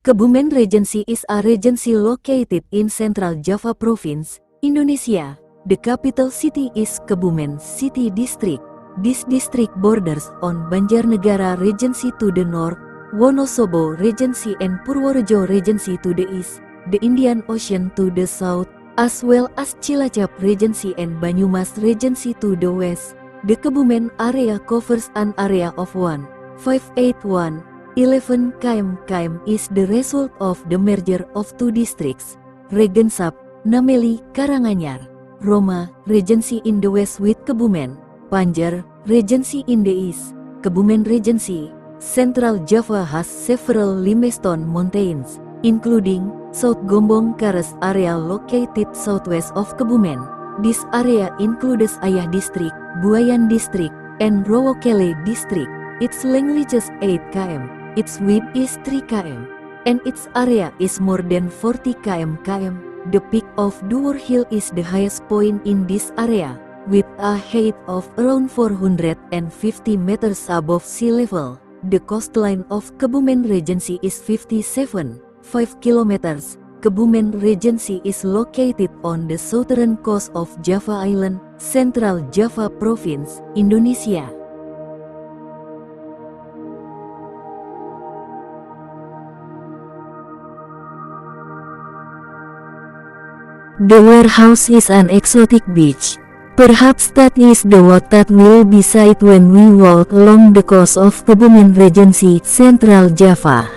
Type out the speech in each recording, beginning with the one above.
Kebumen Regency is a regency located in Central Java Province, Indonesia. The capital city is Kebumen City District. This district borders on Banjarnegara Regency to the north, Wonosobo Regency and Purworejo Regency to the east, the Indian Ocean to the south, as well as Cilacap Regency and Banyumas Regency to the west. The Kebumen area covers an area of 1,581. 11 km is the result of the merger of two districts, Regensap, Nameli, Karanganyar, Roma, Regency in the west with Kebumen, Panjar, Regency in the east. Kebumen Regency, Central Java has several limestone mountains, including South Gombong Kares area located southwest of Kebumen. This area includes Ayah District, Buayan District, and Rowokele District. Its length reaches 8 km. Its width is 3 km, and its area is more than 40 km. The peak of Duwur Hill is the highest point in this area, with a height of around 450 meters above sea level. The coastline of Kebumen Regency is 57.5 kilometers. Kebumen Regency is located on the southern coast of Java Island, Central Java Province, Indonesia. The warehouse is an exotic beach. Perhaps that is the what that will be sight when we walk along the coast of Kebumen Regency, Central Java.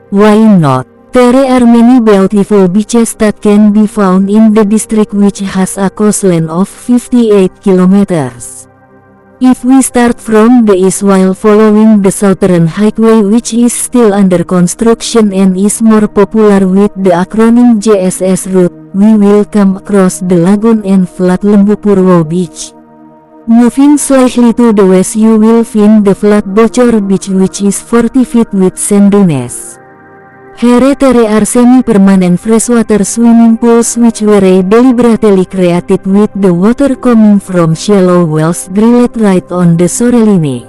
Why not? There are many beautiful beaches that can be found in the district, which has a coastline of 58 kilometers. If we start from the east while following the southern highway, which is still under construction and is more popular with the acronym JSS route, we will come across the lagoon and flat Lembu Purwo Beach. Moving slightly to the west, you will find the flat Bocor Beach, which is 40 feet with sand dunes. Here there are semi-permanent freshwater swimming pools which were deliberately created with the water coming from shallow wells drilled right on the shoreline.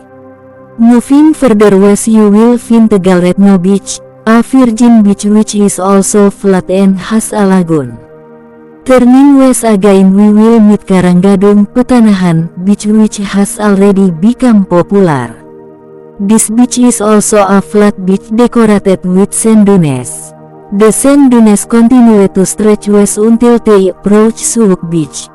Moving further west, you will find Tegalretno Beach, a virgin beach which is also flat and has a lagoon. Turning west again, we will meet Karanggadung Petanahan Beach, which has already become popular. This beach is also a flat beach decorated with sand dunes. The sand dunes continue to stretch west until they approach Suwuk Beach.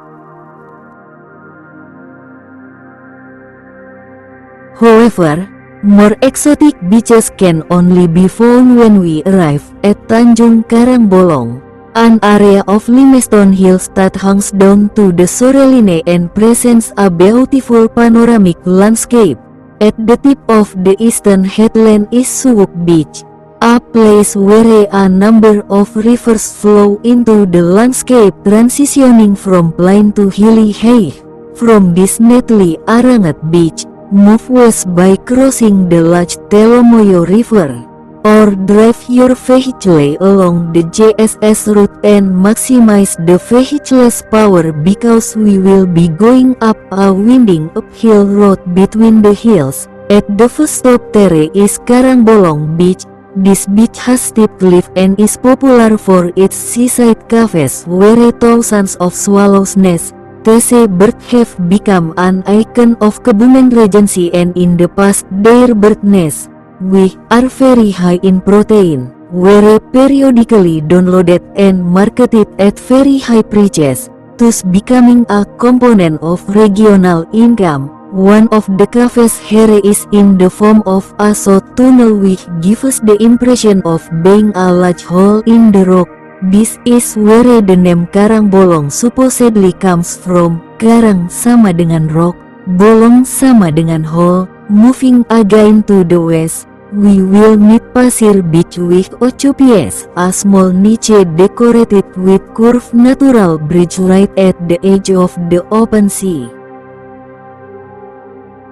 However, more exotic beaches can only be found when we arrive at Tanjung Karangbolong, an area of limestone hills that hangs down to the shoreline and presents a beautiful panoramic landscape. At the tip of the eastern headland is Suwuk Beach, a place where a number of rivers flow into the landscape, transitioning from plain to hilly height. From this neatly arranged beach, move west by crossing the large Telomoyo River, or drive your vehicle along the JSS route and maximize the vehicle's power, because we will be going up a winding uphill road between the hills. At the first stop there is Karangbolong Beach. This beach has steep cliff and is popular for its seaside cafes where thousands of swallows nest. These birds have become an icon of Kebumen Regency, and in the past their bird nests, which are very high in protein, were periodically downloaded and marketed at very high prices, thus becoming a component of regional income. One of the cafes here is in the form of a short tunnel which gives the impression of being a large hole in the rock. This is where the name Karangbolong supposedly comes from. Karang sama dengan rock, bolong sama dengan hole. Moving again to the west, we will meet Pasir Beach with Ochopies, a small niche decorated with curved natural bridge right at the edge of the open sea.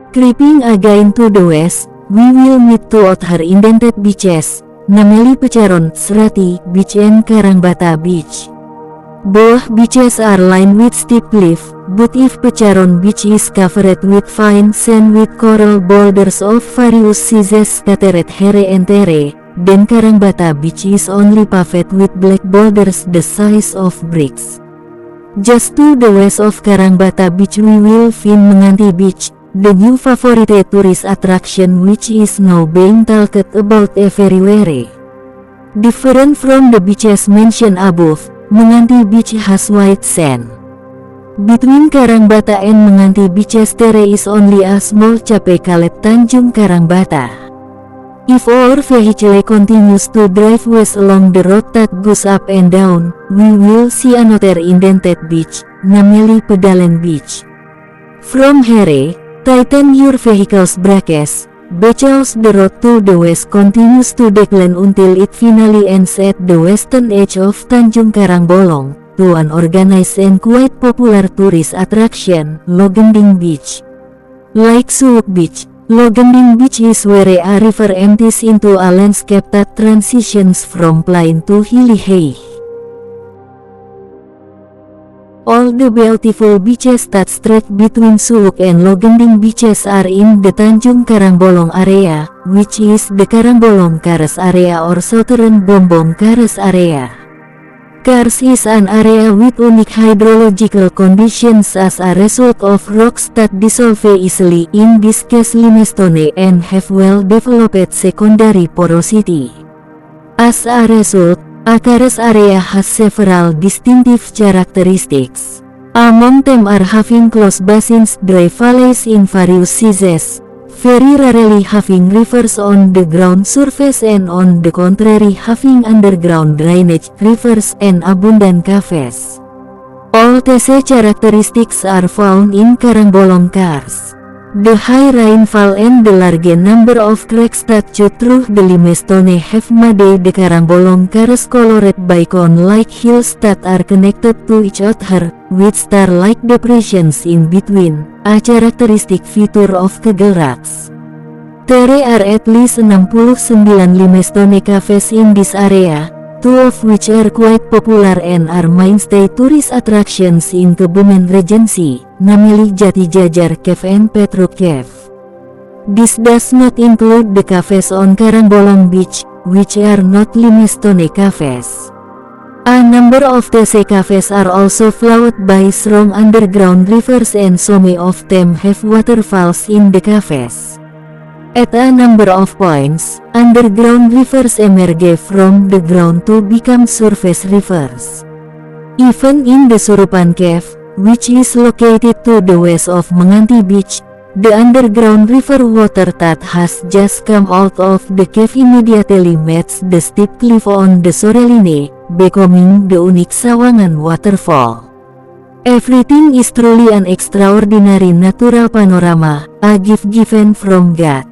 Creeping again to the west, we will meet two other indented beaches, Nameli Pecaron Serati Beach and Karangbata Beach. Both beaches are lined with steep cliff, but if Pecaron Beach is covered with fine sand with coral boulders of various sizes scattered here and there, then Karangbata Beach is only paved with black boulders the size of bricks. Just to the west of Karangbata Beach we will find Menganti Beach, the new favorite tourist attraction which is now being talked about everywhere. Different from the beaches mentioned above, Menganti Beach has white sand. Between Karangbata and Menganti beaches there is only a small cape called Tanjung Karangbata. If our vehicle continues to drive west along the road that goes up and down, we will see another indented beach, namely Pedalan Beach. From here, tighten your vehicle's brakes, because the road to the west continues to decline until it finally ends at the western edge of Tanjung Karangbolong, to an organized and quite popular tourist attraction, Logending Beach. Like Suwuk Beach, Logending Beach is where a river empties into a landscape that transitions from plain to hilly. All the beautiful beaches that stretch between Suwuk and Logending beaches are in the Tanjung Karangbolong area, which is the Karangbolong Karst area or Southern Bombong Karst area. Karst is an area with unique hydrological conditions as a result of rocks that dissolve easily, in this case limestone, and have well-developed secondary porosity. As a result, a karst area has several distinctive characteristics. Among them are having close basins, dry valleys in various sizes, very rarely having rivers on the ground surface, and on the contrary having underground drainage, rivers, and abundant caves. All these characteristics are found in Karangbolong Karst. The high rainfall and the large number of cracks that shoot through the limestone have made the Karangbolong Karst colored by cone-like hills that are connected to each other, with star-like depressions in between, a characteristic feature of Kegel Rocks. There are at least 69 limestone caves in this area, 2 of which are quite popular and are mainstay tourist attractions in Kebumen Regency, namely Jati Jajar Cave and Petruk Cave. This does not include the caves on Karangbolong Beach, which are not limestone caves. A number of these caves are also flowed by strong underground rivers, and some of them have waterfalls in the caves. At a number of points, underground rivers emerge from the ground to become surface rivers. Even in the Surupan Cave, which is located to the west of Menganti Beach, the underground river water that has just come out of the cave immediately meets the steep cliff on the shoreline, becoming the unique Sawangan waterfall. Everything is truly an extraordinary natural panorama, a gift given from God.